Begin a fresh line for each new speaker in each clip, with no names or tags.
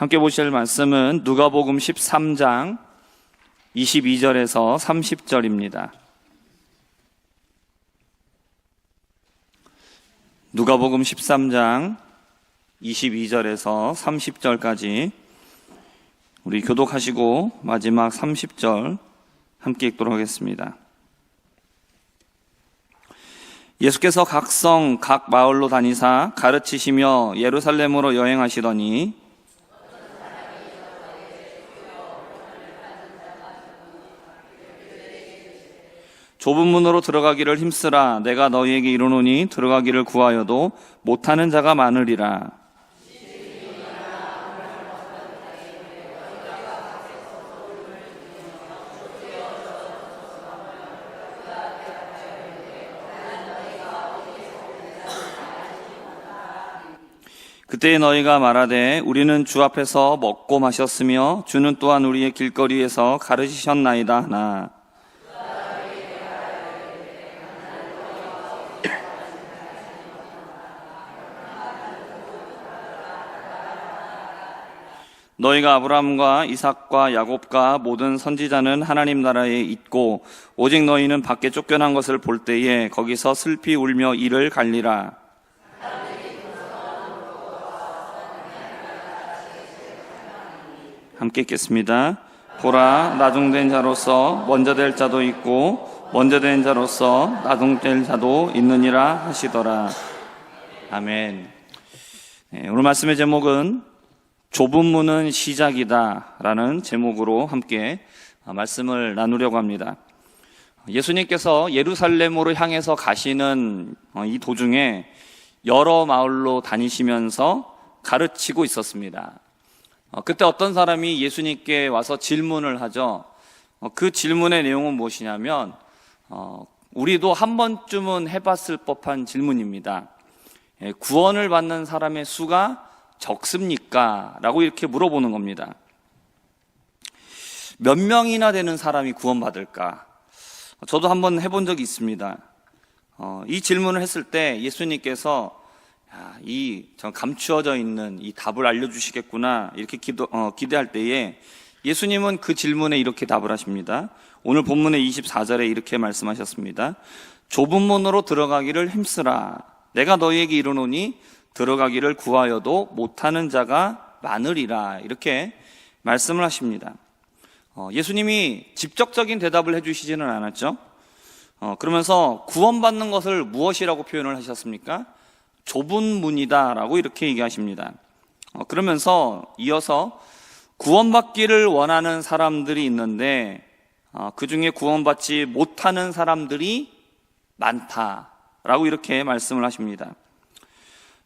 함께 보실 말씀은 누가복음 13장 22절에서 30절입니다. 누가복음 13장 22절에서 30절까지 우리 교독하시고 마지막 30절 함께 읽도록 하겠습니다. 예수께서 각 성, 각 마을로 다니사 가르치시며 예루살렘으로 여행하시더니 좁은 문으로 들어가기를 힘쓰라. 내가 너희에게 이르노니 들어가기를 구하여도 못하는 자가 많으리라. 그때 너희가 말하되 우리는 주 앞에서 먹고 마셨으며 주는 또한 우리의 길거리에서 가르치셨나이다 하나. 너희가 아브라함과 이삭과 야곱과 모든 선지자는 하나님 나라에 있고 오직 너희는 밖에 쫓겨난 것을 볼 때에 거기서 슬피 울며 이를 갈리라. 함께 읽겠습니다. 보라, 나중된 자로서 먼저 될 자도 있고 먼저 된 자로서 나중될 자도 있느니라 하시더라. 아멘. 오늘 말씀의 제목은 좁은 문은 시작이다 라는 제목으로 함께 말씀을 나누려고 합니다. 예수님께서 예루살렘으로 향해서 가시는 이 도중에 여러 마을로 다니시면서 가르치고 있었습니다. 그때 어떤 사람이 예수님께 와서 질문을 하죠. 그 질문의 내용은 무엇이냐면 우리도 한 번쯤은 해봤을 법한 질문입니다. 구원을 받는 사람의 수가 적습니까? 라고 이렇게 물어보는 겁니다. 몇 명이나 되는 사람이 구원받을까? 저도 한번 해본 적이 있습니다. 이 질문을 했을 때 예수님께서 전 감추어져 있는 이 답을 알려주시겠구나 이렇게 기대할 때에 예수님은 그 질문에 이렇게 답을 하십니다. 오늘 본문의 24절에 이렇게 말씀하셨습니다. 좁은 문으로 들어가기를 힘쓰라. 내가 너희에게 이르노니 들어가기를 구하여도 못하는 자가 많으리라. 이렇게 말씀을 하십니다. 예수님이 직접적인 대답을 해주시지는 않았죠. 그러면서 구원받는 것을 무엇이라고 표현을 하셨습니까? 좁은 문이다 라고 이렇게 얘기하십니다. 그러면서 이어서 구원받기를 원하는 사람들이 있는데 그 중에 구원받지 못하는 사람들이 많다라고 이렇게 말씀을 하십니다.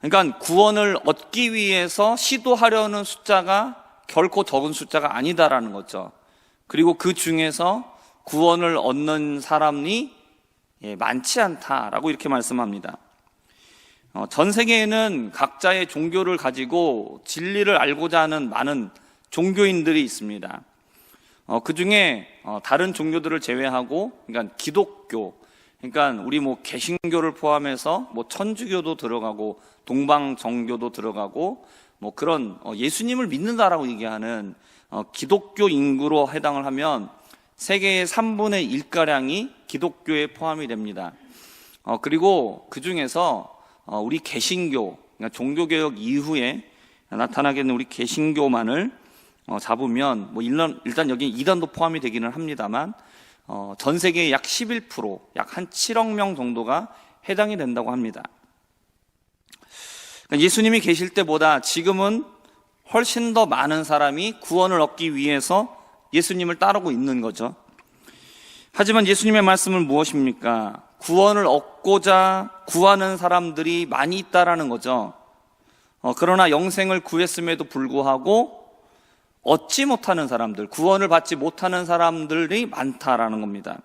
그러니까 구원을 얻기 위해서 시도하려는 숫자가 결코 적은 숫자가 아니다라는 거죠. 그리고 그 중에서 구원을 얻는 사람이 많지 않다라고 이렇게 말씀합니다. 전 세계에는 각자의 종교를 가지고 진리를 알고자 하는 많은 종교인들이 있습니다. 그 중에 다른 종교들을 제외하고, 그러니까 기독교, 그러니까 우리 개신교를 포함해서 천주교도 들어가고 동방정교도 들어가고 그런 예수님을 믿는다라고 얘기하는 기독교 인구로 해당을 하면 세계의 3분의 1가량이 기독교에 포함이 됩니다. 그리고 그 중에서 우리 개신교, 그러니까 종교개혁 이후에 나타나게 된 우리 개신교만을 잡으면 일단 여기 이단도 포함이 되기는 합니다만 전 세계의 약 11%, 약 한 7억 명 정도가 해당이 된다고 합니다. 예수님이 계실 때보다 지금은 훨씬 더 많은 사람이 구원을 얻기 위해서 예수님을 따르고 있는 거죠. 하지만 예수님의 말씀은 무엇입니까? 구원을 얻고자 구하는 사람들이 많이 있다라는 거죠. 그러나 영생을 구했음에도 불구하고 얻지 못하는 사람들, 구원을 받지 못하는 사람들이 많다라는 겁니다.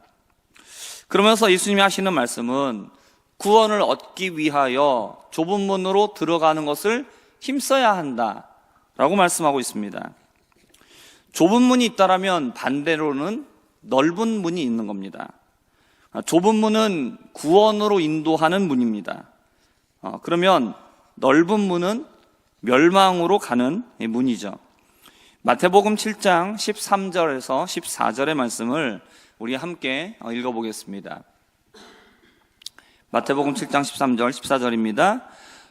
그러면서 예수님이 하시는 말씀은 구원을 얻기 위하여 좁은 문으로 들어가는 것을 힘써야 한다라고 말씀하고 있습니다. 좁은 문이 있다라면 반대로는 넓은 문이 있는 겁니다. 좁은 문은 구원으로 인도하는 문입니다. 그러면 넓은 문은 멸망으로 가는 문이죠. 마태복음 7장 13절에서 14절의 말씀을 우리 함께 읽어보겠습니다. 마태복음 7장 13절 14절입니다.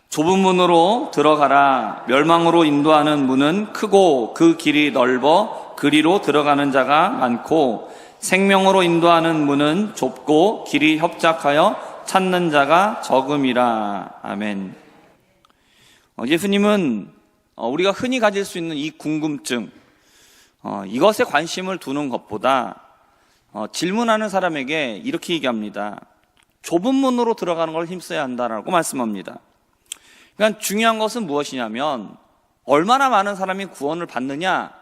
좁은 문으로 들어가라. 멸망으로 인도하는 문은 크고 그 길이 넓어 그리로 들어가는 자가 많고, 생명으로 인도하는 문은 좁고 길이 협착하여 찾는 자가 적음이라. 아멘. 예수님은 우리가 흔히 가질 수 있는 이 궁금증, 이것에 관심을 두는 것보다 질문하는 사람에게 이렇게 얘기합니다. 좁은 문으로 들어가는 걸 힘써야 한다라고 말씀합니다. 그러니까 중요한 것은 무엇이냐면 얼마나 많은 사람이 구원을 받느냐,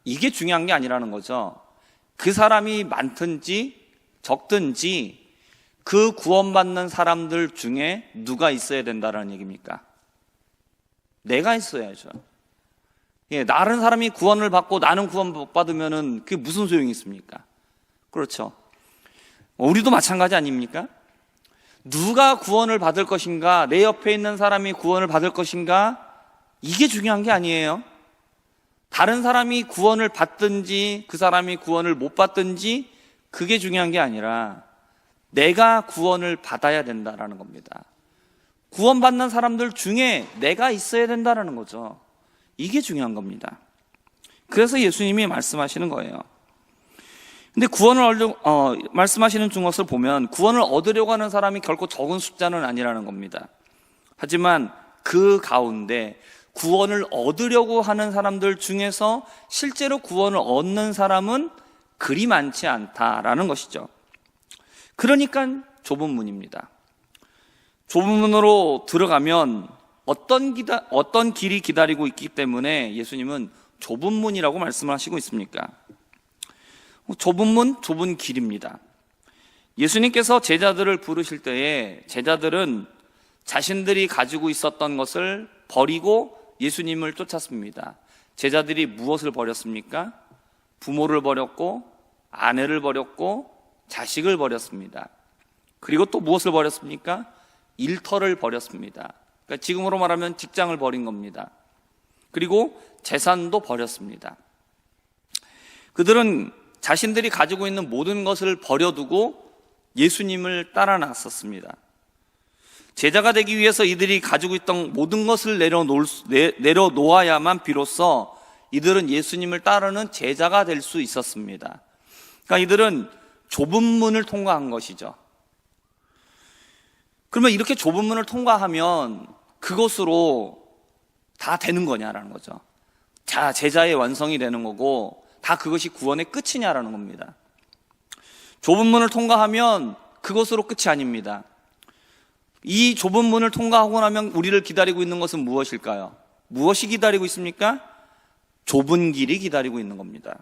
이게 중요한 게 아니라는 거죠. 그 사람이 많든지 적든지 그 구원받는 사람들 중에 누가 있어야 된다는 얘기입니까? 내가 있어야죠. 다른 사람이 구원을 받고 나는 구원 못 받으면은 그게 무슨 소용이 있습니까? 그렇죠. 우리도 마찬가지 아닙니까? 누가 구원을 받을 것인가, 내 옆에 있는 사람이 구원을 받을 것인가, 이게 중요한 게 아니에요. 다른 사람이 구원을 받든지 그 사람이 구원을 못 받든지 그게 중요한 게 아니라 내가 구원을 받아야 된다라는 겁니다. 구원받는 사람들 중에 내가 있어야 된다는 거죠. 이게 중요한 겁니다. 그래서 예수님이 말씀하시는 거예요. 근데 구원을 말씀하시는 것을 보면 구원을 얻으려고 하는 사람이 결코 적은 숫자는 아니라는 겁니다. 하지만 그 가운데 구원을 얻으려고 하는 사람들 중에서 실제로 구원을 얻는 사람은 그리 많지 않다라는 것이죠. 그러니까 좁은 문입니다. 좁은 문으로 들어가면 어떤 길이 기다리고 있기 때문에 예수님은 좁은 문이라고 말씀을 하시고 있습니까? 좁은 문, 좁은 길입니다. 예수님께서 제자들을 부르실 때에 제자들은 자신들이 가지고 있었던 것을 버리고 예수님을 쫓았습니다. 제자들이 무엇을 버렸습니까? 부모를 버렸고, 아내를 버렸고, 자식을 버렸습니다. 그리고 또 무엇을 버렸습니까? 일터를 버렸습니다. 그러니까 지금으로 말하면 직장을 버린 겁니다. 그리고 재산도 버렸습니다. 그들은 자신들이 가지고 있는 모든 것을 버려두고 예수님을 따라 나섰습니다. 제자가 되기 위해서 이들이 가지고 있던 모든 것을 내려놓아야만 비로소 이들은 예수님을 따르는 제자가 될 수 있었습니다. 그러니까 이들은 좁은 문을 통과한 것이죠. 그러면 이렇게 좁은 문을 통과하면 그것으로 다 되는 거냐라는 거죠. 자, 제자의 완성이 되는 거고 다 그것이 구원의 끝이냐라는 겁니다. 좁은 문을 통과하면 그것으로 끝이 아닙니다. 이 좁은 문을 통과하고 나면 우리를 기다리고 있는 것은 무엇일까요? 무엇이 기다리고 있습니까? 좁은 길이 기다리고 있는 겁니다.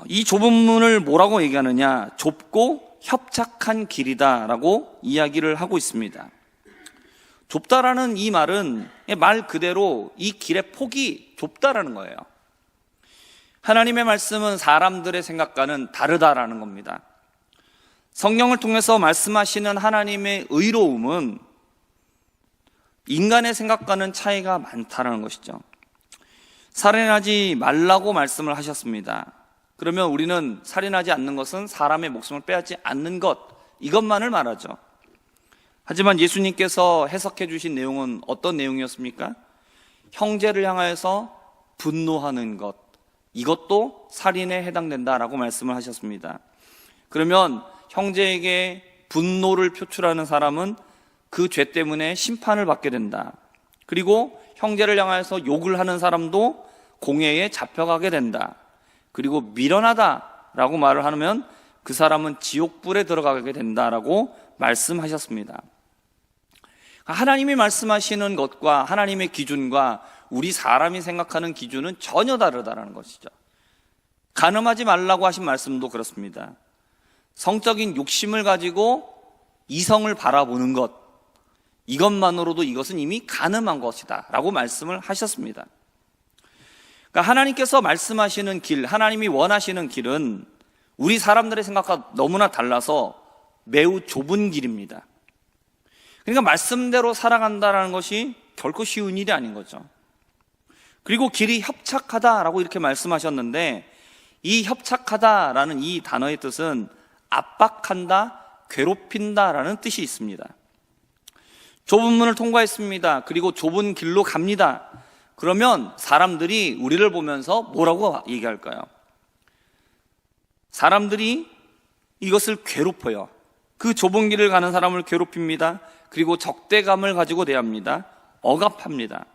이 좁은 문을 뭐라고 얘기하느냐? 좁고 협착한 길이다라고 이야기를 하고 있습니다. 좁다라는 이 말은 말 그대로 이 길의 폭이 좁다라는 거예요. 하나님의 말씀은 사람들의 생각과는 다르다라는 겁니다. 성경을 통해서 말씀하시는 하나님의 의로움은 인간의 생각과는 차이가 많다는 것이죠. 살인하지 말라고 말씀을 하셨습니다. 그러면 우리는 살인하지 않는 것은 사람의 목숨을 빼앗지 않는 것, 이것만을 말하죠. 하지만 예수님께서 해석해 주신 내용은 어떤 내용이었습니까? 형제를 향하여서 분노하는 것, 이것도 살인에 해당된다라고 말씀을 하셨습니다. 그러면 형제에게 분노를 표출하는 사람은 그 죄 때문에 심판을 받게 된다. 그리고 형제를 향하여서 욕을 하는 사람도 공회에 잡혀가게 된다. 그리고 미련하다라고 말을 하면 그 사람은 지옥불에 들어가게 된다라고 말씀하셨습니다. 하나님이 말씀하시는 것과 하나님의 기준과 우리 사람이 생각하는 기준은 전혀 다르다는 것이죠. 간음하지 말라고 하신 말씀도 그렇습니다. 성적인 욕심을 가지고 이성을 바라보는 것, 이것만으로도 이것은 이미 간음한 것이다 라고 말씀을 하셨습니다. 그러니까 하나님께서 말씀하시는 길, 하나님이 원하시는 길은 우리 사람들의 생각과 너무나 달라서 매우 좁은 길입니다. 그러니까 말씀대로 살아간다는 것이 결코 쉬운 일이 아닌 거죠. 그리고 길이 협착하다라고 이렇게 말씀하셨는데, 이 협착하다라는 이 단어의 뜻은 압박한다, 괴롭힌다라는 뜻이 있습니다. 좁은 문을 통과했습니다. 그리고 좁은 길로 갑니다. 그러면 사람들이 우리를 보면서 뭐라고 얘기할까요? 사람들이 이것을 괴롭혀요. 그 좁은 길을 가는 사람을 괴롭힙니다. 그리고 적대감을 가지고 대합니다. 억압합니다.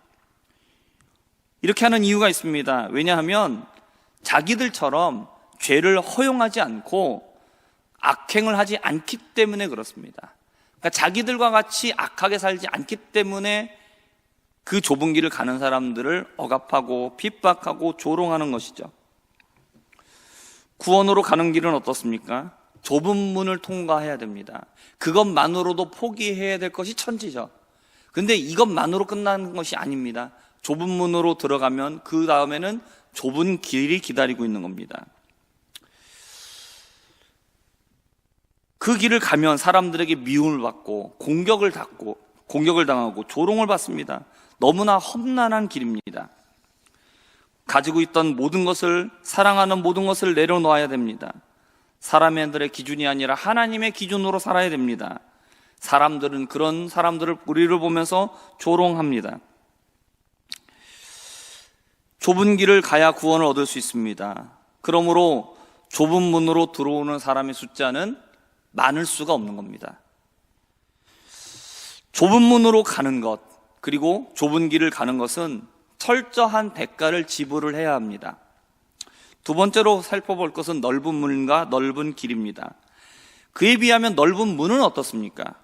이렇게 하는 이유가 있습니다. 왜냐하면 자기들처럼 죄를 허용하지 않고 악행을 하지 않기 때문에 그렇습니다. 그러니까 자기들과 같이 악하게 살지 않기 때문에 그 좁은 길을 가는 사람들을 억압하고 핍박하고 조롱하는 것이죠. 구원으로 가는 길은 어떻습니까? 좁은 문을 통과해야 됩니다. 그것만으로도 포기해야 될 것이 천지죠. 근데 이것만으로 끝나는 것이 아닙니다. 좁은 문으로 들어가면 그 다음에는 좁은 길이 기다리고 있는 겁니다. 그 길을 가면 사람들에게 미움을 받고 공격을 당하고 조롱을 받습니다. 너무나 험난한 길입니다. 가지고 있던 모든 것을, 사랑하는 모든 것을 내려놓아야 됩니다. 사람들의 기준이 아니라 하나님의 기준으로 살아야 됩니다. 사람들은 그런 사람들을 우리를 보면서 조롱합니다. 좁은 길을 가야 구원을 얻을 수 있습니다. 그러므로 좁은 문으로 들어오는 사람의 숫자는 많을 수가 없는 겁니다. 좁은 문으로 가는 것, 그리고 좁은 길을 가는 것은 철저한 대가를 지불을 해야 합니다. 두 번째로 살펴볼 것은 넓은 문과 넓은 길입니다. 그에 비하면 넓은 문은 어떻습니까?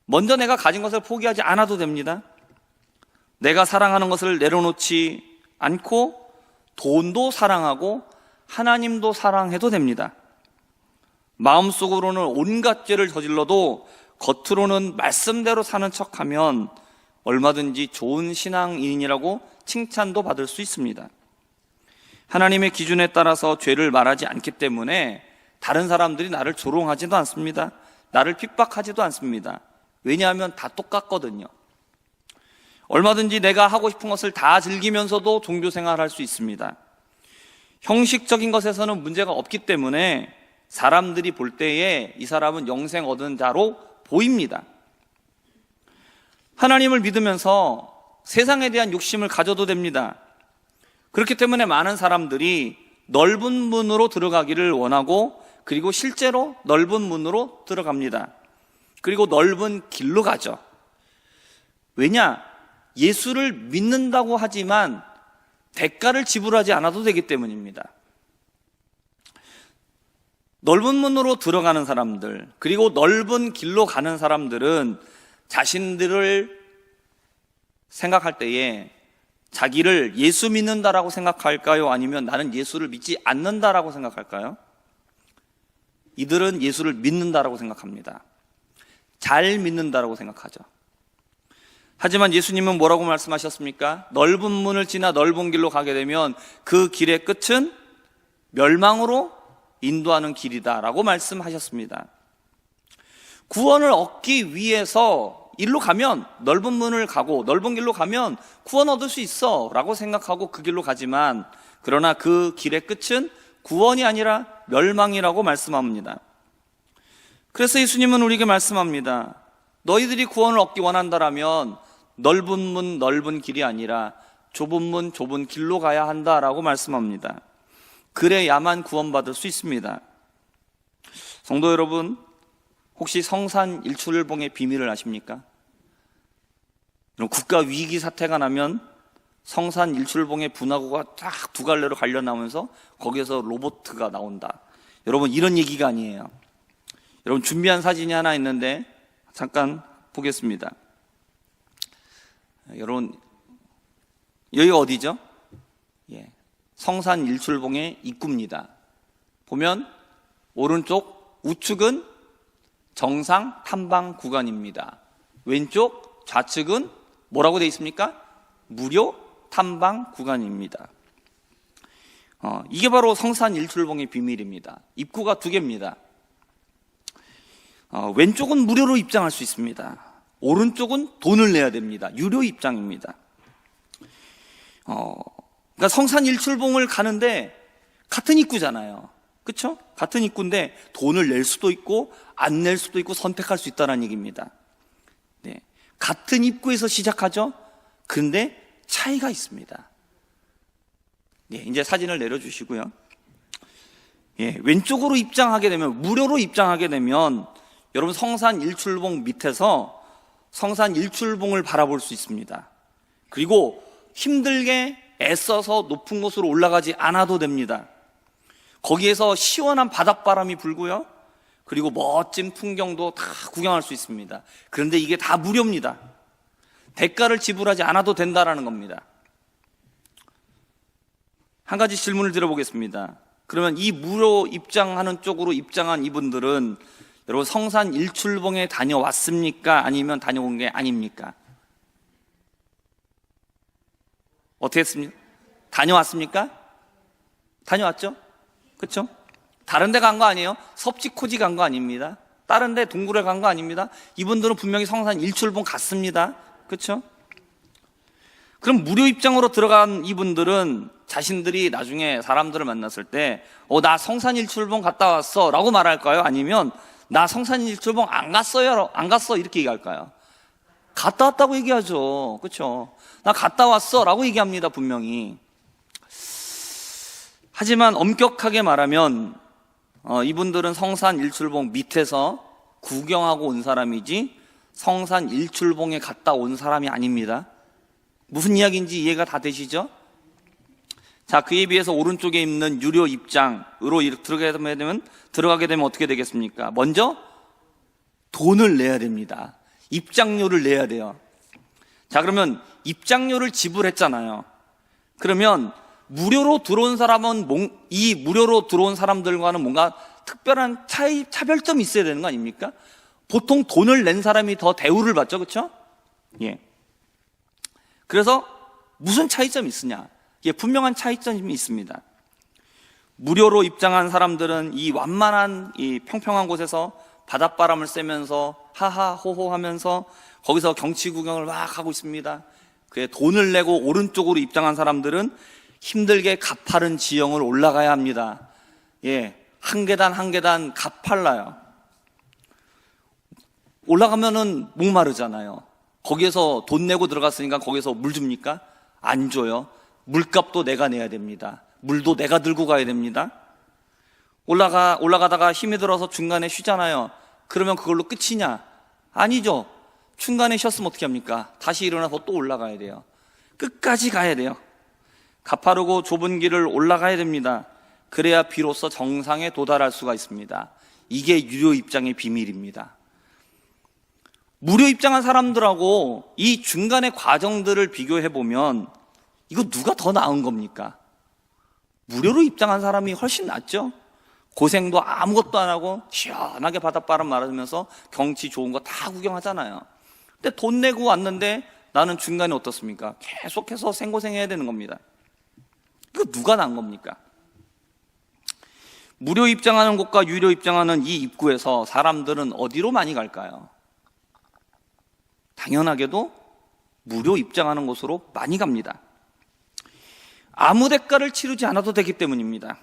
먼저 내가 가진 것을 포기하지 않아도 됩니다. 내가 사랑하는 것을 내려놓지 않고 돈도 사랑하고 하나님도 사랑해도 됩니다. 마음속으로는 온갖 죄를 저질러도 겉으로는 말씀대로 사는 척하면 얼마든지 좋은 신앙인이라고 칭찬도 받을 수 있습니다. 하나님의 기준에 따라서 죄를 말하지 않기 때문에 다른 사람들이 나를 조롱하지도 않습니다. 나를 핍박하지도 않습니다. 왜냐하면 다 똑같거든요. 얼마든지 내가 하고 싶은 것을 다 즐기면서도 종교생활을 할 수 있습니다. 형식적인 것에서는 문제가 없기 때문에 사람들이 볼 때에 이 사람은 영생 얻은 자로 보입니다. 하나님을 믿으면서 세상에 대한 욕심을 가져도 됩니다. 그렇기 때문에 많은 사람들이 넓은 문으로 들어가기를 원하고, 그리고 실제로 넓은 문으로 들어갑니다. 그리고 넓은 길로 가죠. 왜냐? 예수를 믿는다고 하지만 대가를 지불하지 않아도 되기 때문입니다. 넓은 문으로 들어가는 사람들, 그리고 넓은 길로 가는 사람들은 자신들을 생각할 때에 자기를 예수 믿는다라고 생각할까요? 아니면 나는 예수를 믿지 않는다라고 생각할까요? 이들은 예수를 믿는다라고 생각합니다. 잘 믿는다라고 생각하죠. 하지만 예수님은 뭐라고 말씀하셨습니까? 넓은 문을 지나 넓은 길로 가게 되면 그 길의 끝은 멸망으로 인도하는 길이다라고 말씀하셨습니다. 구원을 얻기 위해서 일로 가면, 넓은 문을 가고 넓은 길로 가면 구원 얻을 수 있어 라고 생각하고 그 길로 가지만, 그러나 그 길의 끝은 구원이 아니라 멸망이라고 말씀합니다. 그래서 예수님은 우리에게 말씀합니다. 너희들이 구원을 얻기 원한다라면 넓은 문, 넓은 길이 아니라 좁은 문, 좁은 길로 가야 한다라고 말씀합니다. 그래야만 구원받을 수 있습니다. 성도 여러분, 혹시 성산 일출봉의 비밀을 아십니까? 국가 위기 사태가 나면 성산 일출봉의 분화구가 쫙 두 갈래로 갈려 나오면서 거기에서 로봇가 나온다. 여러분, 이런 얘기가 아니에요. 여러분, 준비한 사진이 하나 있는데 잠깐 보겠습니다. 여러분, 여기가 어디죠? 예, 성산 일출봉의 입구입니다. 보면 오른쪽 우측은 정상 탐방 구간입니다. 왼쪽 좌측은 뭐라고 되어 있습니까? 무료 탐방 구간입니다. 이게 바로 성산 일출봉의 비밀입니다. 입구가 두 개입니다. 왼쪽은 무료로 입장할 수 있습니다. 오른쪽은 돈을 내야 됩니다. 유료 입장입니다. 그러니까 성산 일출봉을 가는데 같은 입구잖아요. 그렇죠? 같은 입구인데 돈을 낼 수도 있고 안 낼 수도 있고 선택할 수 있다는 얘기입니다. 네. 같은 입구에서 시작하죠. 그런데 차이가 있습니다. 네, 이제 사진을 내려주시고요. 예, 왼쪽으로 입장하게 되면, 무료로 입장하게 되면 여러분 성산 일출봉 밑에서 성산 일출봉을 바라볼 수 있습니다. 그리고 힘들게 애써서 높은 곳으로 올라가지 않아도 됩니다. 거기에서 시원한 바닷바람이 불고요. 그리고 멋진 풍경도 다 구경할 수 있습니다. 그런데 이게 다 무료입니다. 대가를 지불하지 않아도 된다는 겁니다. 한 가지 질문을 드려보겠습니다. 그러면 이 무료 입장하는 쪽으로 입장한 이분들은 여러분 성산 일출봉에 다녀왔습니까? 아니면 다녀온 게 아닙니까? 어떻게 했습니까? 다녀왔습니까? 다녀왔죠? 그렇죠? 다른 데 간 거 아니에요? 섭지코지 간 거 아닙니다. 다른 데 동굴에 간 거 아닙니다. 이분들은 분명히 성산 일출봉 갔습니다. 그렇죠? 그럼 무료 입장으로 들어간 이분들은 자신들이 나중에 사람들을 만났을 때 나 성산 일출봉 갔다 왔어 라고 말할까요? 아니면 나 성산 일출봉 안 갔어요, 안 갔어 이렇게 얘기할까요? 갔다 왔다고 얘기하죠. 그렇죠? 나 갔다 왔어 라고 얘기합니다. 분명히. 하지만 엄격하게 말하면 이분들은 성산 일출봉 밑에서 구경하고 온 사람이지 성산 일출봉에 갔다 온 사람이 아닙니다. 무슨 이야기인지 이해가 다 되시죠? 자, 그에 비해서 오른쪽에 있는 유료 입장으로 들어가게 되면 어떻게 되겠습니까? 먼저 돈을 내야 됩니다. 입장료를 내야 돼요. 자, 그러면 입장료를 지불했잖아요. 그러면 무료로 들어온 사람은 이 무료로 들어온 사람들과는 뭔가 특별한 차별점이 있어야 되는 거 아닙니까? 보통 돈을 낸 사람이 더 대우를 받죠, 그렇죠? 예. 그래서 무슨 차이점이 있으냐? 예, 분명한 차이점이 있습니다. 무료로 입장한 사람들은 이 완만한 이 평평한 곳에서 바닷바람을 쐬면서 하하 호호 하면서 거기서 경치 구경을 막 하고 있습니다. 그에 돈을 내고 오른쪽으로 입장한 사람들은 힘들게 가파른 지형을 올라가야 합니다. 예, 한 계단 한 계단 가팔라요. 올라가면은 목마르잖아요. 거기에서 돈 내고 들어갔으니까 거기서 물 줍니까? 안 줘요. 물값도 내가 내야 됩니다. 물도 내가 들고 가야 됩니다. 올라가다가 힘이 들어서 중간에 쉬잖아요. 그러면 그걸로 끝이냐? 아니죠. 중간에 쉬었으면 어떻게 합니까? 다시 일어나서 또 올라가야 돼요. 끝까지 가야 돼요. 가파르고 좁은 길을 올라가야 됩니다. 그래야 비로소 정상에 도달할 수가 있습니다. 이게 유료 입장의 비밀입니다. 무료 입장한 사람들하고 이 중간의 과정들을 비교해 보면 이거 누가 더 나은 겁니까? 무료로 입장한 사람이 훨씬 낫죠? 고생도 아무것도 안 하고 시원하게 바닷바람 맞으면서 경치 좋은 거 다 구경하잖아요. 근데 돈 내고 왔는데 나는 중간에 어떻습니까? 계속해서 생고생해야 되는 겁니다. 이거 누가 나은 겁니까? 무료 입장하는 곳과 유료 입장하는 이 입구에서 사람들은 어디로 많이 갈까요? 당연하게도 무료 입장하는 곳으로 많이 갑니다. 아무 대가를 치르지 않아도 되기 때문입니다.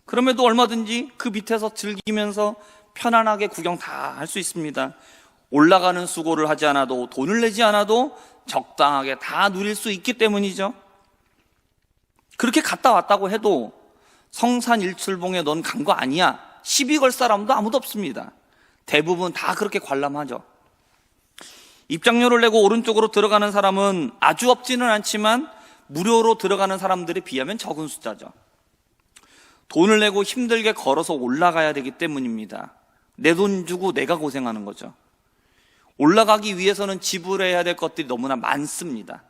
그럼에도 얼마든지 그 밑에서 즐기면서 편안하게 구경 다 할 수 있습니다. 올라가는 수고를 하지 않아도 돈을 내지 않아도 적당하게 다 누릴 수 있기 때문이죠. 그렇게 갔다 왔다고 해도 성산 일출봉에 넌 간 거 아니야 시비 걸 사람도 아무도 없습니다. 대부분 다 그렇게 관람하죠. 입장료를 내고 오른쪽으로 들어가는 사람은 아주 없지는 않지만 무료로 들어가는 사람들에 비하면 적은 숫자죠. 돈을 내고 힘들게 걸어서 올라가야 되기 때문입니다. 내 돈 주고 내가 고생하는 거죠. 올라가기 위해서는 지불해야 될 것들이 너무나 많습니다.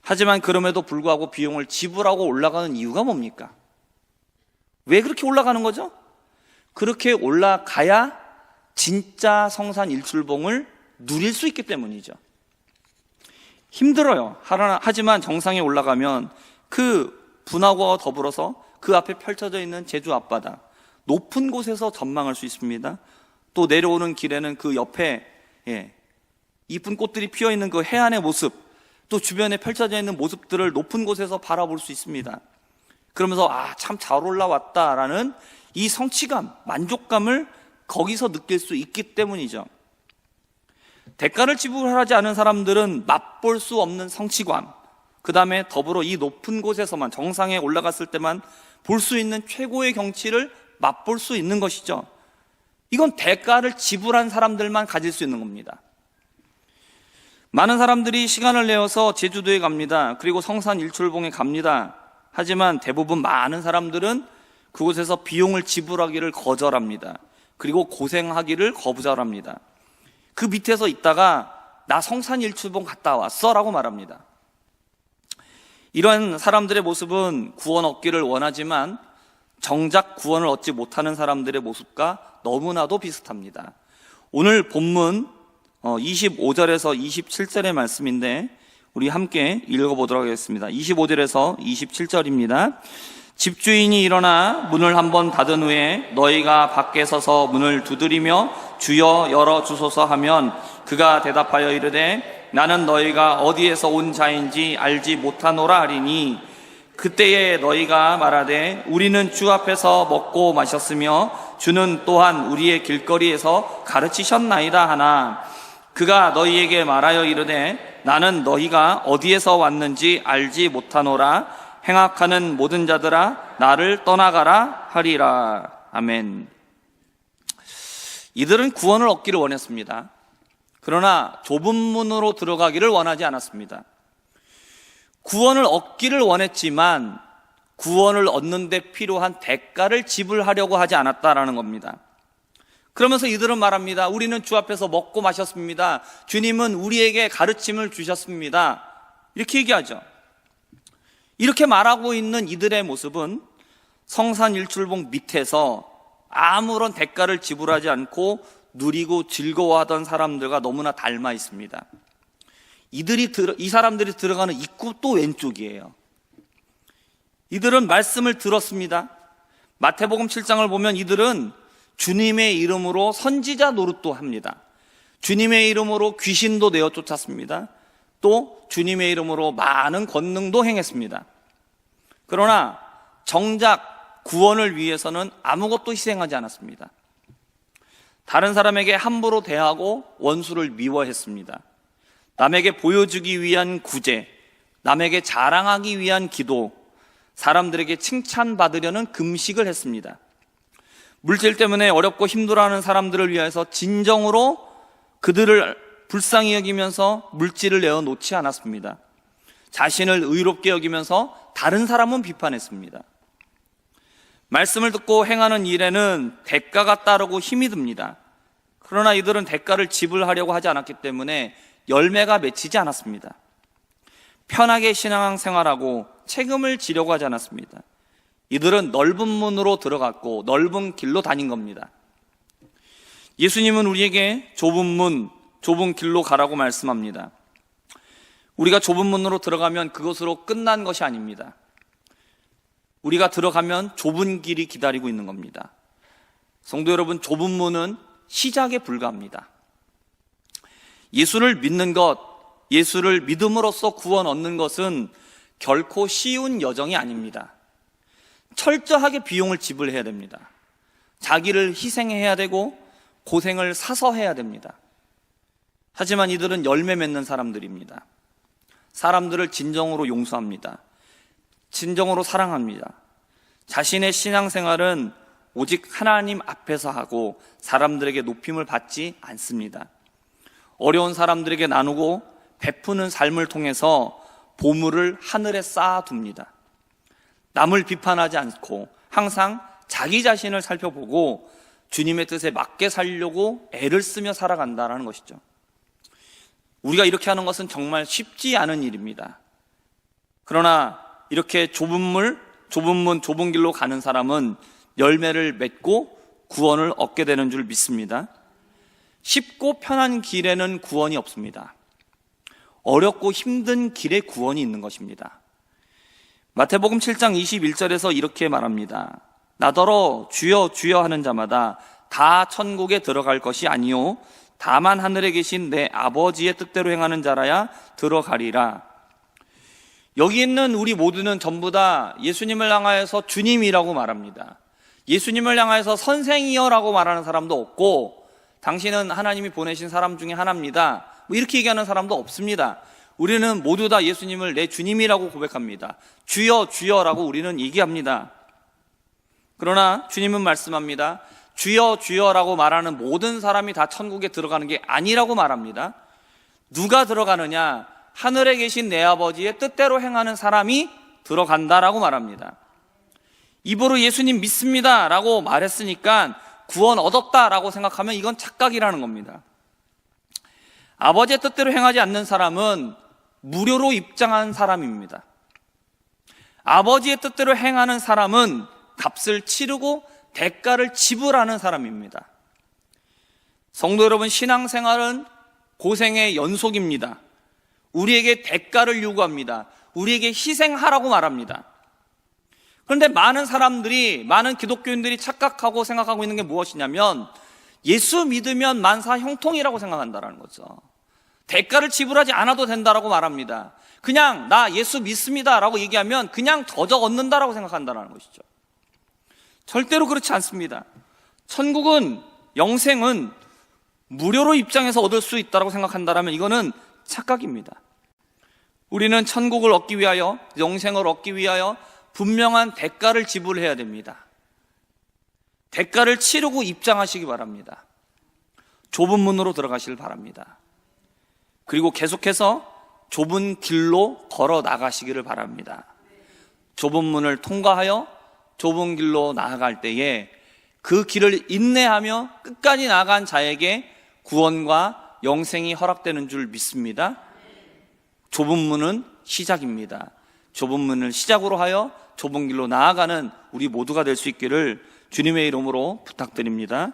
하지만 그럼에도 불구하고 비용을 지불하고 올라가는 이유가 뭡니까? 왜 그렇게 올라가는 거죠? 그렇게 올라가야 진짜 성산 일출봉을 누릴 수 있기 때문이죠. 힘들어요. 하지만 정상에 올라가면 그 분화구와 더불어서 그 앞에 펼쳐져 있는 제주 앞바다, 높은 곳에서 전망할 수 있습니다. 또 내려오는 길에는 그 옆에 이쁜 꽃들이 피어있는 그 해안의 모습, 또 주변에 펼쳐져 있는 모습들을 높은 곳에서 바라볼 수 있습니다. 그러면서 참 잘 올라왔다라는 이 성취감, 만족감을 거기서 느낄 수 있기 때문이죠. 대가를 지불하지 않은 사람들은 맛볼 수 없는 성취감, 그 다음에 더불어 이 높은 곳에서만, 정상에 올라갔을 때만 볼 수 있는 최고의 경치를 맛볼 수 있는 것이죠. 이건 대가를 지불한 사람들만 가질 수 있는 겁니다. 많은 사람들이 시간을 내어서 제주도에 갑니다. 그리고 성산 일출봉에 갑니다. 하지만 대부분 많은 사람들은 그곳에서 비용을 지불하기를 거절합니다. 그리고 고생하기를 거부절합니다. 그 밑에서 있다가 나 성산 일출봉 갔다 왔어 라고 말합니다. 이러한 사람들의 모습은 구원 얻기를 원하지만 정작 구원을 얻지 못하는 사람들의 모습과 너무나도 비슷합니다. 오늘 본문 25절에서 27절의 말씀인데 우리 함께 읽어보도록 하겠습니다. 25절에서 27절입니다. 집주인이 일어나 문을 한번 닫은 후에 너희가 밖에 서서 문을 두드리며 주여 열어주소서 하면 그가 대답하여 이르되 나는 너희가 어디에서 온 자인지 알지 못하노라 하리니 그때에 너희가 말하되 우리는 주 앞에서 먹고 마셨으며 주는 또한 우리의 길거리에서 가르치셨나이다 하나 그가 너희에게 말하여 이르되 나는 너희가 어디에서 왔는지 알지 못하노라 행악하는 모든 자들아 나를 떠나가라 하리라. 아멘. 이들은 구원을 얻기를 원했습니다. 그러나 좁은 문으로 들어가기를 원하지 않았습니다. 구원을 얻기를 원했지만 구원을 얻는 데 필요한 대가를 지불하려고 하지 않았다라는 겁니다. 그러면서 이들은 말합니다. 우리는 주 앞에서 먹고 마셨습니다. 주님은 우리에게 가르침을 주셨습니다. 이렇게 얘기하죠. 이렇게 말하고 있는 이들의 모습은 성산 일출봉 밑에서 아무런 대가를 지불하지 않고 누리고 즐거워하던 사람들과 너무나 닮아 있습니다. 이 사람들이 들어가는 입구 또 왼쪽이에요. 이들은 말씀을 들었습니다. 마태복음 7장을 보면 이들은 주님의 이름으로 선지자 노릇도 합니다. 주님의 이름으로 귀신도 내어 쫓았습니다. 또 주님의 이름으로 많은 권능도 행했습니다. 그러나 정작 구원을 위해서는 아무것도 희생하지 않았습니다. 다른 사람에게 함부로 대하고 원수를 미워했습니다. 남에게 보여주기 위한 구제, 남에게 자랑하기 위한 기도, 사람들에게 칭찬받으려는 금식을 했습니다. 물질 때문에 어렵고 힘들어하는 사람들을 위해서 진정으로 그들을 불쌍히 여기면서 물질을 내어놓지 않았습니다. 자신을 의롭게 여기면서 다른 사람은 비판했습니다. 말씀을 듣고 행하는 일에는 대가가 따르고 힘이 듭니다. 그러나 이들은 대가를 지불하려고 하지 않았기 때문에 열매가 맺히지 않았습니다. 편하게 신앙생활하고 책임을 지려고 하지 않았습니다. 이들은 넓은 문으로 들어갔고 넓은 길로 다닌 겁니다. 예수님은 우리에게 좁은 문, 좁은 길로 가라고 말씀합니다. 우리가 좁은 문으로 들어가면 그것으로 끝난 것이 아닙니다. 우리가 들어가면 좁은 길이 기다리고 있는 겁니다. 성도 여러분, 좁은 문은 시작에 불과합니다. 예수를 믿는 것, 예수를 믿음으로써 구원 얻는 것은 결코 쉬운 여정이 아닙니다. 철저하게 비용을 지불해야 됩니다. 자기를 희생해야 되고 고생을 사서 해야 됩니다. 하지만 이들은 열매 맺는 사람들입니다. 사람들을 진정으로 용서합니다. 진정으로 사랑합니다. 자신의 신앙생활은 오직 하나님 앞에서 하고 사람들에게 높임을 받지 않습니다. 어려운 사람들에게 나누고 베푸는 삶을 통해서 보물을 하늘에 쌓아둡니다. 남을 비판하지 않고 항상 자기 자신을 살펴보고 주님의 뜻에 맞게 살려고 애를 쓰며 살아간다는 것이죠. 우리가 이렇게 하는 것은 정말 쉽지 않은 일입니다. 그러나 이렇게 좁은 문, 좁은 길로 가는 사람은 열매를 맺고 구원을 얻게 되는 줄 믿습니다. 쉽고 편한 길에는 구원이 없습니다. 어렵고 힘든 길에 구원이 있는 것입니다. 마태복음 7장 21절에서 이렇게 말합니다. 나더러 주여 주여 하는 자마다 다 천국에 들어갈 것이 아니요 다만 하늘에 계신 내 아버지의 뜻대로 행하는 자라야 들어가리라. 여기 있는 우리 모두는 전부 다 예수님을 향하여서 주님이라고 말합니다. 예수님을 향하여서 선생이여라고 말하는 사람도 없고, 당신은 하나님이 보내신 사람 중에 하나입니다, 뭐 이렇게 얘기하는 사람도 없습니다. 우리는 모두 다 예수님을 내 주님이라고 고백합니다. 주여 주여라고 우리는 얘기합니다. 그러나 주님은 말씀합니다. 주여 주여라고 말하는 모든 사람이 다 천국에 들어가는 게 아니라고 말합니다. 누가 들어가느냐? 하늘에 계신 내 아버지의 뜻대로 행하는 사람이 들어간다라고 말합니다. 입으로 예수님 믿습니다 라고 말했으니까 구원 얻었다라고 생각하면 이건 착각이라는 겁니다. 아버지의 뜻대로 행하지 않는 사람은 무료로 입장한 사람입니다. 아버지의 뜻대로 행하는 사람은 값을 치르고 대가를 지불하는 사람입니다. 성도 여러분, 신앙생활은 고생의 연속입니다. 우리에게 대가를 요구합니다. 우리에게 희생하라고 말합니다. 그런데 많은 사람들이, 많은 기독교인들이 착각하고 생각하고 있는 게 무엇이냐면, 예수 믿으면 만사 형통이라고 생각한다는 거죠. 대가를 지불하지 않아도 된다라고 말합니다. 그냥 나 예수 믿습니다 라고 얘기하면 그냥 저적 얻는다라고 생각한다는 것이죠. 절대로 그렇지 않습니다. 천국은, 영생은 무료로 입장해서 얻을 수 있다고 생각한다면 이거는 착각입니다. 우리는 천국을 얻기 위하여, 영생을 얻기 위하여 분명한 대가를 지불해야 됩니다. 대가를 치르고 입장하시기 바랍니다. 좁은 문으로 들어가시길 바랍니다. 그리고 계속해서 좁은 길로 걸어 나가시기를 바랍니다. 좁은 문을 통과하여 좁은 길로 나아갈 때에 그 길을 인내하며 끝까지 나아간 자에게 구원과 영생이 허락되는 줄 믿습니다. 좁은 문은 시작입니다. 좁은 문을 시작으로 하여 좁은 길로 나아가는 우리 모두가 될 수 있기를 주님의 이름으로 부탁드립니다.